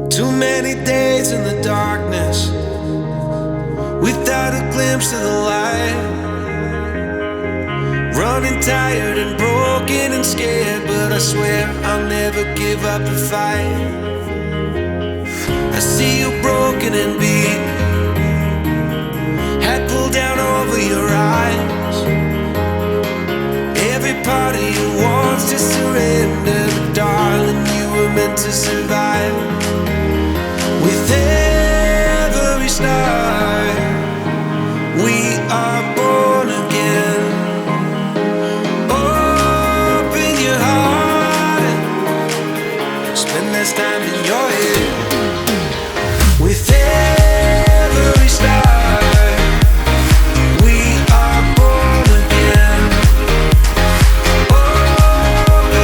Too many days in the darkness without a glimpse of the light. Running tired and broken and scared, but I swear I'll never give up the fight. I see you broken and beat, head pulled down over your eyes. Every part of you wants to surrender, but darling, you were meant to survive. With every star, we are born again. Open your heart and spend less time in your head. With every star, we are born again. Open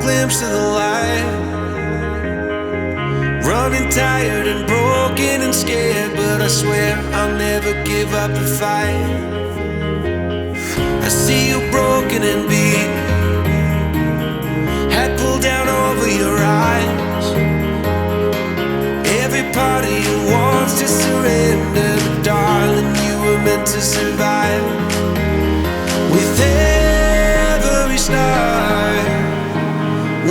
glimpse of the light. Running tired and broken and scared, but I swear I'll never give up the fight. I see you broken and beat, head pulled down over your eyes. Every part of you wants to surrender, but darling, you were meant to survive. With every star,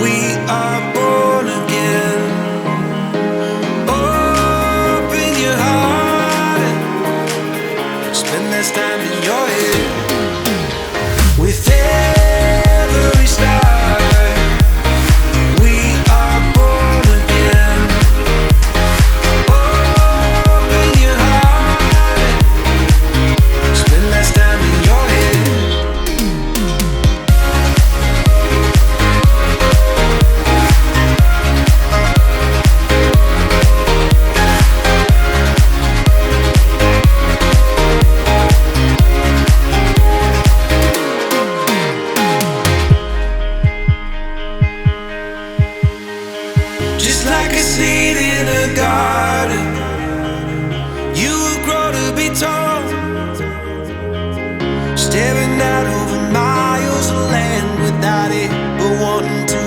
we are born again. Open your heart, spend less time in your head. With every star, we are born again. Open your heart, spend less time in your head. Just like a seed in a garden, you will grow to be tall, staring out over miles of land without it, but wanting to